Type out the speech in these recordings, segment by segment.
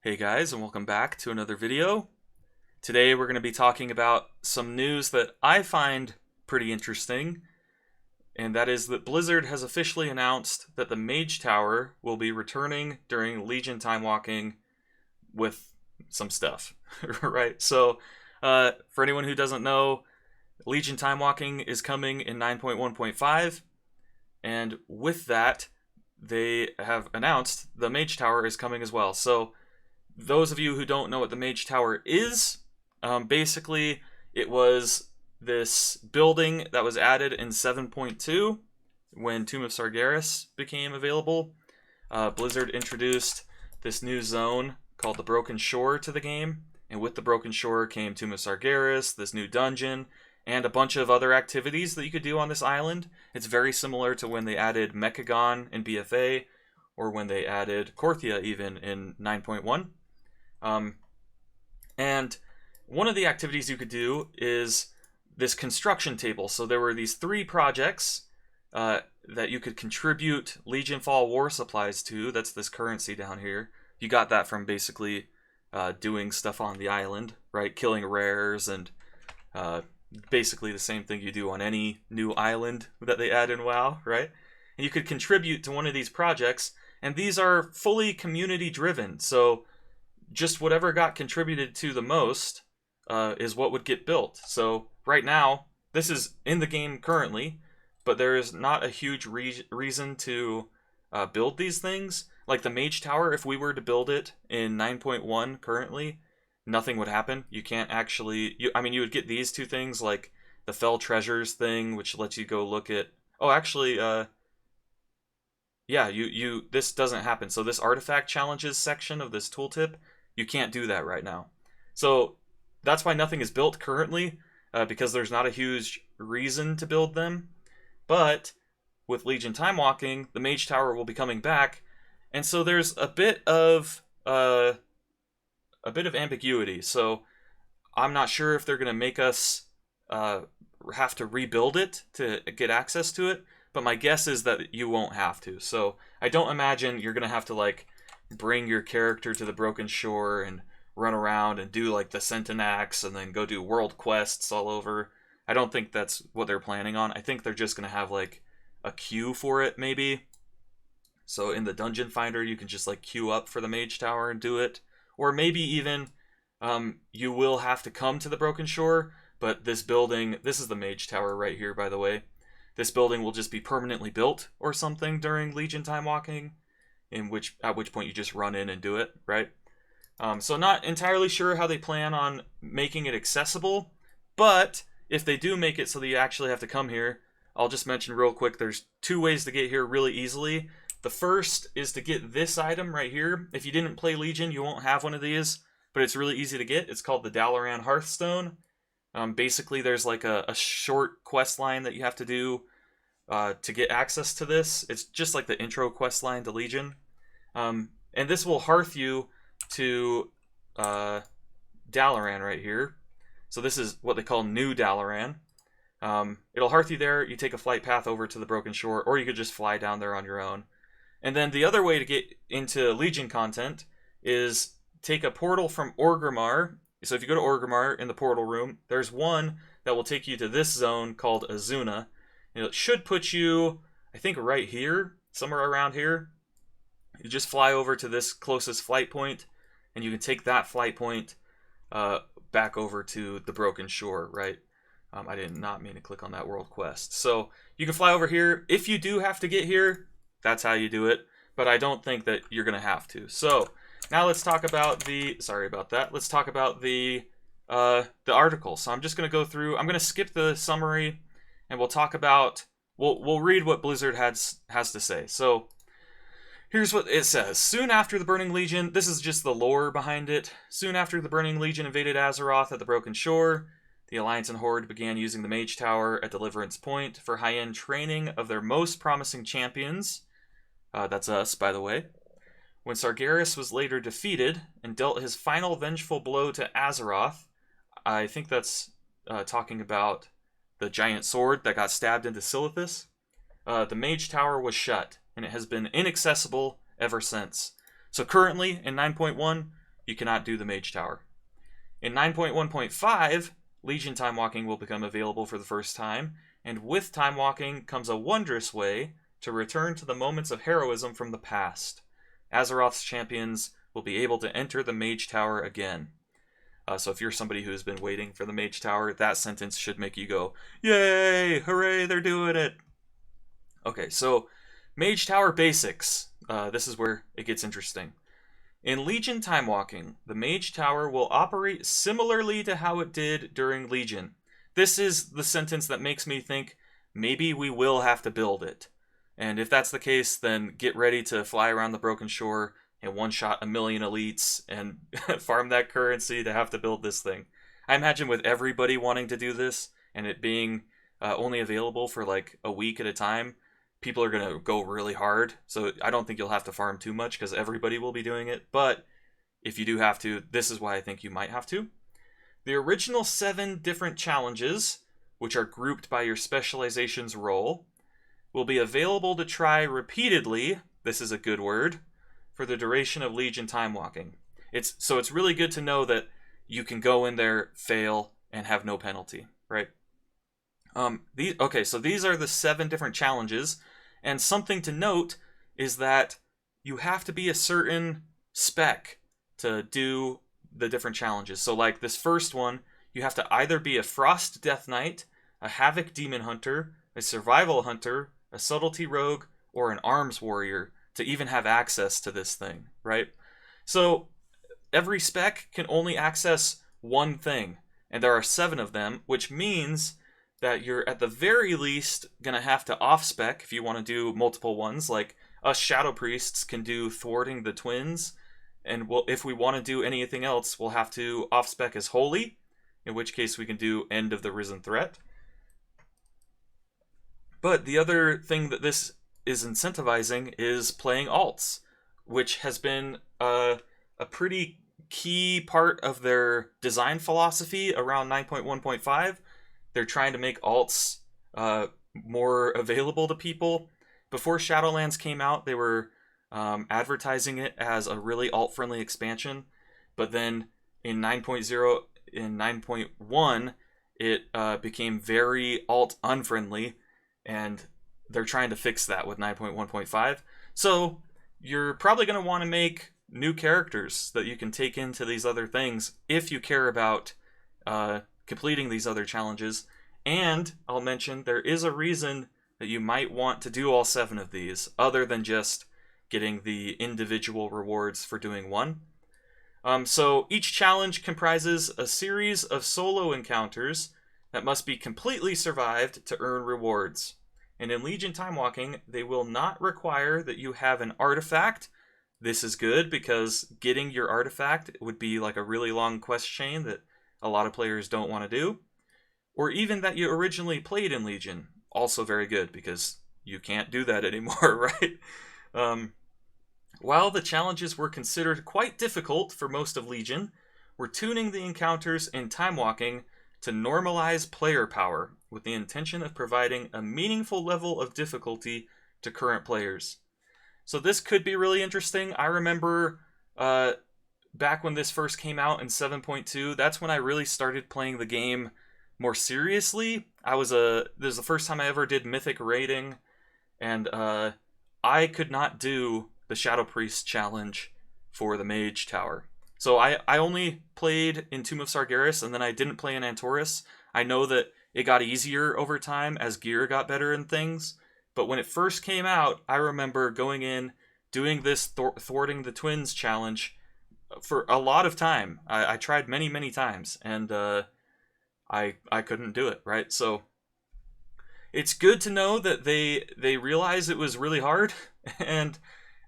Hey guys, and welcome back to another video. Today we're going to be talking about some news that I find pretty interesting, and that is that Blizzard has officially announced that the Mage Tower will be returning during Legion Time Walking with some stuff, right? So, for anyone who doesn't know, Legion Time Walking is coming in 9.1.5, and with that, they have announced the Mage Tower is coming as well. So, those of you who don't know what the Mage Tower is, basically it was this building that was added in 7.2 when Tomb of Sargeras became available. Blizzard introduced this new zone called the Broken Shore to the game, and with the Broken Shore came Tomb of Sargeras, this new dungeon, and a bunch of other activities that you could do on this island. It's very similar to when they added Mechagon in BFA, or when they added Korthia even in 9.1. And one of the activities you could do is this construction table. So there were these three projects that you could contribute Legion Fall War supplies to. That's this currency down here. You got that from basically doing stuff on the island, right? Killing rares and basically the same thing you do on any new island that they add in WoW, right? And you could contribute to one of these projects, and these are fully community driven. So just whatever got contributed to the most is what would get built. So right now, this is in the game currently, but there is not a huge reason to build these things. Like the Mage Tower, if we were to build it in 9.1 currently, nothing would happen. You can't actually... you would get these two things, like the Fell Treasures thing, which lets you go look at... Oh, actually, yeah, this doesn't happen. So this artifact challenges section of this tooltip, you can't do that right now. So that's why nothing is built currently, because there's not a huge reason to build them. But with Legion Time Walking, the Mage Tower will be coming back, and so there's a bit of ambiguity. So I'm not sure if they're going to make us have to rebuild it to get access to it, but my guess is that you won't have to. So I don't imagine you're going to have to like bring your character to the Broken Shore and run around and do like the Centenax and then go do world quests all over. I don't think that's what they're planning on. I think they're just going to have like a queue for it maybe. So in the Dungeon Finder you can just like queue up for the Mage Tower and do it. Or maybe even you will have to come to the Broken Shore, but this building, this is the Mage Tower right here by the way. This building will just be permanently built or something during Legion Time Walking, at which point you just run in and do it, right? So not entirely sure how they plan on making it accessible, but if they do make it so that you actually have to come here, I'll just mention real quick, there's two ways to get here really easily. The first is to get this item right here. If you didn't play Legion, you won't have one of these, but it's really easy to get. It's called the Dalaran Hearthstone. Basically, there's like a short quest line that you have to do to get access to this. It's just like the intro quest line to Legion. And this will hearth you to Dalaran right here. So this is what they call New Dalaran. It'll hearth you there. You take a flight path over to the Broken Shore, or you could just fly down there on your own. And then the other way to get into Legion content is take a portal from Orgrimmar. So if you go to Orgrimmar in the portal room, there's one that will take you to this zone called Azuna. And it should put you, I think, right here, somewhere around here. You just fly over to this closest flight point, and you can take that flight point back over to the Broken Shore, right? I did not mean to click on that world quest. So you can fly over here. If you do have to get here, that's how you do it. But I don't think that you're going to have to. So now let's talk about the... Sorry about that. Let's talk about the article. So I'm just going to go through... I'm going to skip the summary, and we'll talk about... We'll read what Blizzard has to say. So here's what it says. Soon after the Burning Legion... This is just the lore behind it. Soon after the Burning Legion invaded Azeroth at the Broken Shore, the Alliance and Horde began using the Mage Tower at Deliverance Point for high-end training of their most promising champions. That's us, by the way. When Sargeras was later defeated and dealt his final vengeful blow to Azeroth, I think that's talking about the giant sword that got stabbed into Silithus, the Mage Tower was shut, and it has been inaccessible ever since. So currently, in 9.1, you cannot do the Mage Tower. In 9.1.5, Legion Time Walking will become available for the first time, and with Time Walking comes a wondrous way to return to the moments of heroism from the past. Azeroth's champions will be able to enter the Mage Tower again. So if you're somebody who has been waiting for the Mage Tower, that sentence should make you go, yay, hooray, they're doing it. Okay, so Mage Tower basics. This is where it gets interesting. In Legion Time Walking, the Mage Tower will operate similarly to how it did during Legion. This is the sentence that makes me think maybe we will have to build it. And if that's the case, then get ready to fly around the Broken Shore and one-shot 1 million elites and farm that currency to have to build this thing. I imagine with everybody wanting to do this and it being only available for like a week at a time, people are going to go really hard. So I don't think you'll have to farm too much because everybody will be doing it. But if you do have to, this is why I think you might have to. The original 7 different challenges, which are grouped by your specialization's role, will be available to try repeatedly, this is a good word, for the duration of Legion Time Walking. So it's really good to know that you can go in there, fail, and have no penalty, right? So these are the 7 different challenges, and something to note is that you have to be a certain spec to do the different challenges. So like this first one, you have to either be a Frost Death Knight, a Havoc Demon Hunter, a Survival Hunter, a Subtlety Rogue, or an Arms Warrior to even have access to this thing, right? So every spec can only access one thing, and there are 7 of them, which means that you're at the very least going to have to off-spec if you want to do multiple ones. Like us Shadow Priests can do Thwarting the Twins, and if we want to do anything else, we'll have to off-spec as Holy, in which case we can do End of the Risen Threat. But the other thing that this is incentivizing is playing alts, which has been a pretty key part of their design philosophy around 9.1.5. They're trying to make alts more available to people. Before Shadowlands came out, they were advertising it as a really alt-friendly expansion. But then in 9.0 and 9.1, it became very alt-unfriendly. And they're trying to fix that with 9.1.5. So you're probably going to want to make new characters that you can take into these other things if you care about completing these other challenges. And I'll mention there is a reason that you might want to do all 7 of these other than just getting the individual rewards for doing one. So each challenge comprises a series of solo encounters that must be completely survived to earn rewards. And in Legion Time Walking, they will not require that you have an artifact. This is good because getting your artifact would be like a really long quest chain that a lot of players don't want to do. Or even that you originally played in Legion. Also very good because you can't do that anymore, right? While the challenges were considered quite difficult for most of Legion, we're tuning the encounters in Time Walking to normalize player power with the intention of providing a meaningful level of difficulty to current players. So this could be really interesting. I remember back when this first came out in 7.2, that's when I really started playing the game more seriously. This is the first time I ever did Mythic raiding, and I could not do the Shadow Priest challenge for the Mage Tower. So I only played in Tomb of Sargeras, and then I didn't play in Antorus. I know that it got easier over time as gear got better and things, but when it first came out, I remember going in, doing this Thwarting the Twins challenge for a lot of time. I tried many, many times, and I couldn't do it, right? So it's good to know that they realized it was really hard, and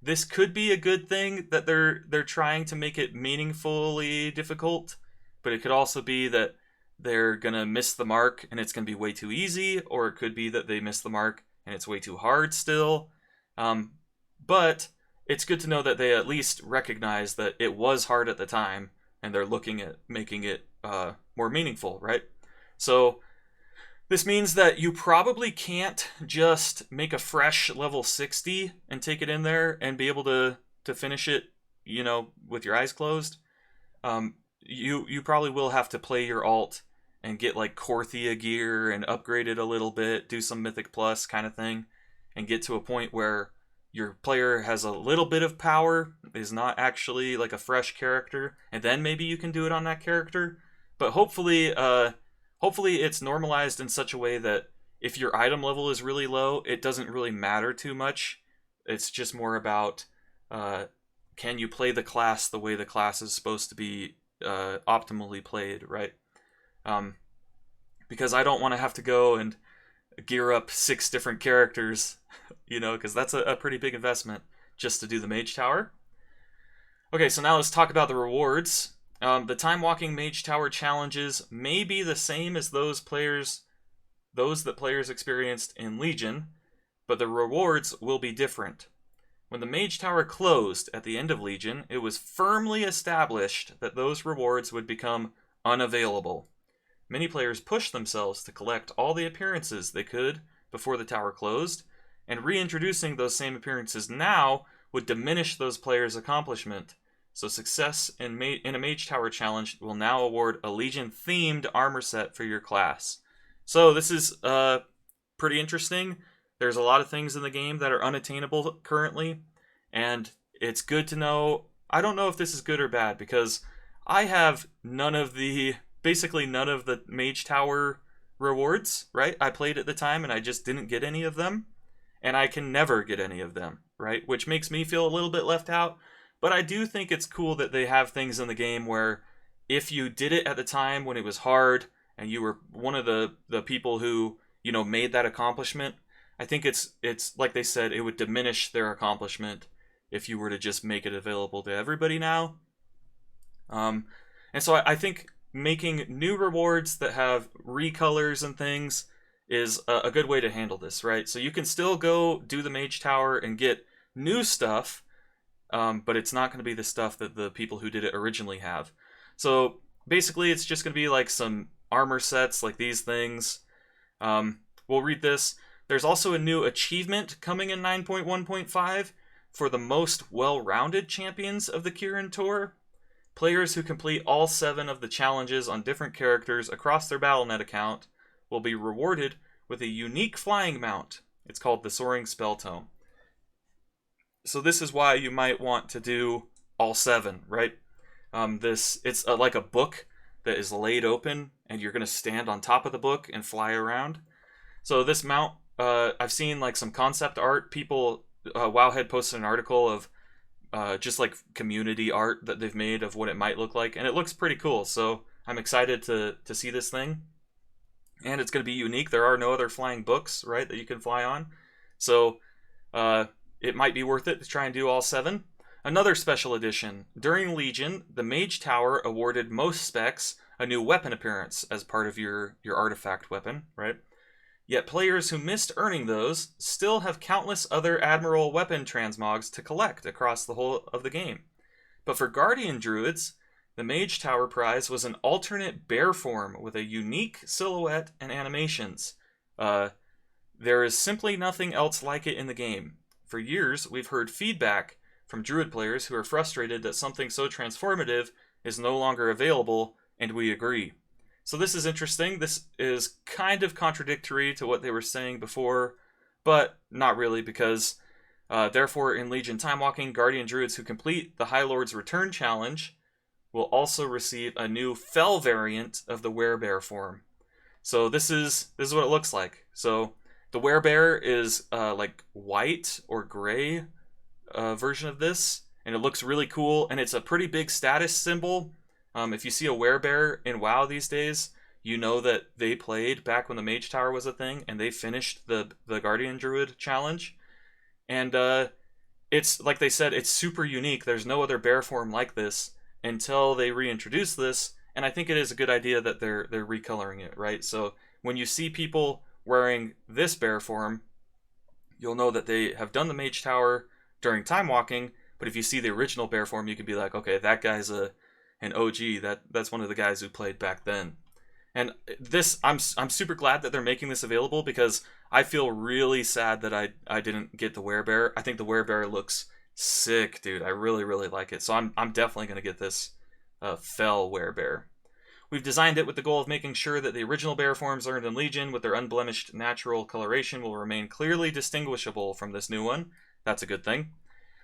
this could be a good thing that they're trying to make it meaningfully difficult, but it could also be that they're gonna miss the mark and it's gonna be way too easy, or it could be that they miss the mark and it's way too hard still. But it's good to know that they at least recognize that it was hard at the time and they're looking at making it more meaningful, right? So this means that you probably can't just make a fresh level 60 and take it in there and be able to finish it, with your eyes closed. you probably will have to play your alt and get like Korthia gear and upgrade it a little bit, do some Mythic Plus kind of thing, and get to a point where your player has a little bit of power, is not actually like a fresh character, and then maybe you can do it on that character. But hopefully it's normalized in such a way that if your item level is really low, it doesn't really matter too much. It's just more about can you play the class the way the class is supposed to be optimally played, right? Because I don't want to have to go and gear up 6 different characters, because that's a pretty big investment just to do the Mage Tower. Okay, so now let's talk about the rewards. The Time Walking Mage Tower challenges may be the same as those that players experienced in Legion, but the rewards will be different. When the Mage Tower closed at the end of Legion, it was firmly established that those rewards would become unavailable. Many players pushed themselves to collect all the appearances they could before the tower closed, and reintroducing those same appearances now would diminish those players' accomplishment. So success in a Mage Tower challenge will now award a Legion-themed armor set for your class. So this is pretty interesting. There's a lot of things in the game that are unattainable currently, and it's good to know. I don't know if this is good or bad, because I have basically none of the Mage Tower rewards, right? I played at the time and I just didn't get any of them, and I can never get any of them, right? Which makes me feel a little bit left out, but I do think it's cool that they have things in the game where if you did it at the time when it was hard and you were one of the people who, made that accomplishment, I think it's like they said, it would diminish their accomplishment if you were to just make it available to everybody now. And so I think making new rewards that have recolors and things is a good way to handle this, right? So you can still go do the Mage Tower and get new stuff, but it's not going to be the stuff that the people who did it originally have. So basically it's just going to be like some armor sets like these things. We'll read this. There's also a new achievement coming in 9.1.5 for the most well-rounded champions of the Kirin Tour. Players who complete all 7 of the challenges on different characters across their Battle.net account will be rewarded with a unique flying mount. It's called the Soaring Spell Tome. So this is why you might want to do all 7, right? It's like a book that is laid open, and you're going to stand on top of the book and fly around. So this mount, I've seen like some concept art. People, Wowhead posted an article of just like community art that they've made of what it might look like, and it looks pretty cool. So I'm excited to see this thing, and it's going to be unique. There are no other flying books, right, that you can fly on, so it might be worth it to try and do all 7. Another special edition. During Legion, the Mage Tower awarded most specs a new weapon appearance as part of your artifact weapon, right? Yet players who missed earning those still have countless other Admiral weapon transmogs to collect across the whole of the game. But for Guardian Druids, the Mage Tower prize was an alternate bear form with a unique silhouette and animations. There is simply nothing else like it in the game. For years, we've heard feedback from Druid players who are frustrated that something so transformative is no longer available, and we agree. So this is interesting. This is kind of contradictory to what they were saying before, but not really, because therefore in Legion Time Walking, Guardian Druids who complete the High Lord's Return challenge will also receive a new Fel variant of the Werebear form. So this is what it looks like. So the Werebear is like white or gray version of this, and it looks really cool, and it's a pretty big status symbol. If you see a werebear in WoW these days, you know that they played back when the Mage Tower was a thing, and they finished the Guardian Druid challenge. And it's, like they said, it's super unique. There's no other bear form like this until they reintroduce this, and I think it is a good idea that they're recoloring it, right? So when you see people wearing this bear form, you'll know that they have done the Mage Tower during Time Walking, but if you see the original bear form, you can be like, okay, that guy's an OG. That's one of the guys who played back then. And this, I'm super glad that they're making this available, because I feel really sad that I didn't get the Werebear. I think the Werebear looks sick, dude. I really, really like it. So I'm definitely going to get this Fel Werebear. We've designed it with the goal of making sure that the original bear forms learned in Legion with their unblemished natural coloration will remain clearly distinguishable from this new one. That's a good thing.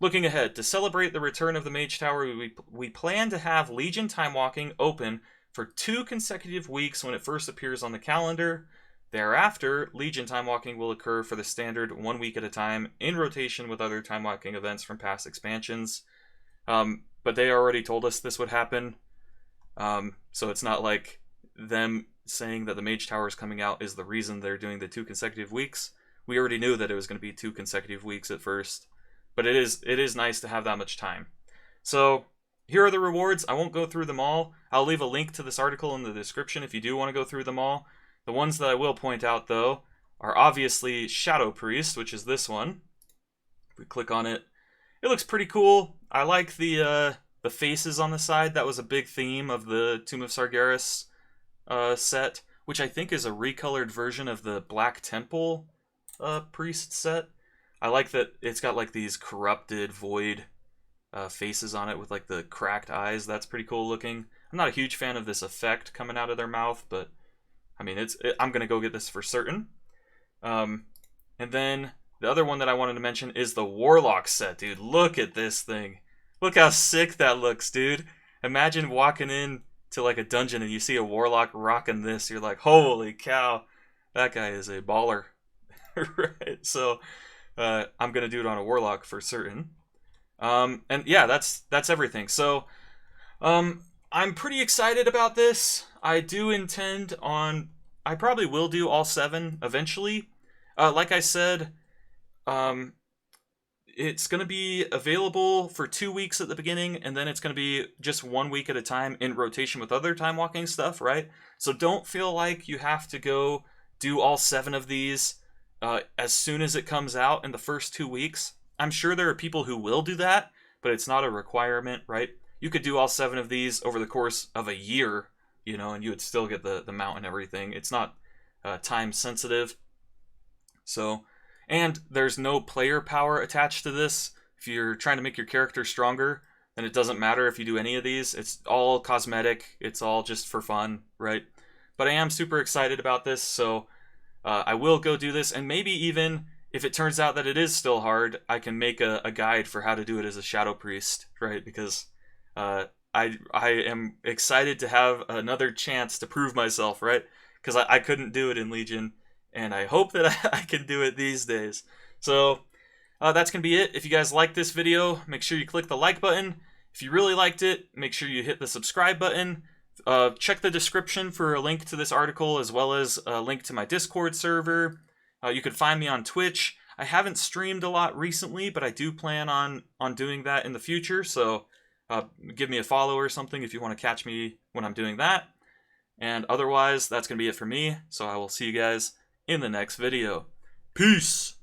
Looking ahead, to celebrate the return of the Mage Tower, we plan to have Legion Time Walking open for 2 consecutive weeks when it first appears on the calendar. Thereafter, Legion Time Walking will occur for the standard 1 week at a time, in rotation with other Time Walking events from past expansions. But they already told us this would happen. So it's not like them saying that the Mage Tower is coming out is the reason they're doing the 2 consecutive weeks. We already knew that it was going to be 2 consecutive weeks at first, but it is nice to have that much time. So here are the rewards. I won't go through them all. I'll leave a link to this article in the description if you do want to go through them all. The ones that I will point out, though, are obviously Shadow Priest, which is this one. If we click on it, it looks pretty cool. I like the faces on the side. That was a big theme of the Tomb of Sargeras set, which I think is a recolored version of the Black Temple priest set. I like that it's got like these corrupted void faces on it with like the cracked eyes. That's pretty cool looking. I'm not a huge fan of this effect coming out of their mouth, but I mean, I'm gonna go get this for certain. And then the other one that I wanted to mention is the Warlock set, dude. Look at this thing. Look how sick that looks, dude. Imagine walking in to like a dungeon and you see a Warlock rocking this. You're like, holy cow, that guy is a baller. Right? So I'm gonna do it on a Warlock for certain. And yeah, that's everything. So I'm pretty excited about this. I do intend on... I probably will do all 7 eventually. Like I said, it's going to be available for 2 weeks at the beginning, and then it's going to be just 1 week at a time in rotation with other time walking stuff, right? So don't feel like you have to go do all 7 of these as soon as it comes out in the first 2 weeks. I'm sure there are people who will do that, but it's not a requirement, right? You could do all 7 of these over the course of a year, you know, and you would still get the mount and everything. It's not time sensitive. So, and there's no player power attached to this. If you're trying to make your character stronger, then it doesn't matter if you do any of these. It's all cosmetic. It's all just for fun, right? But I am super excited about this, so I will go do this, and maybe even if it turns out that it is still hard, I can make a guide for how to do it as a Shadow Priest, right? Because I am excited to have another chance to prove myself, right? Because I couldn't do it in Legion, and I hope that I can do it these days. So that's going to be it. If you guys like this video, make sure you click the like button. If you really liked it, make sure you hit the subscribe button. Check the description for a link to this article, as well as a link to my Discord server. You can find me on Twitch. I haven't streamed a lot recently, but I do plan on doing that in the future, so give me a follow or something if you want to catch me when I'm doing that. And otherwise, that's going to be it for me, so I will see you guys in the next video. Peace!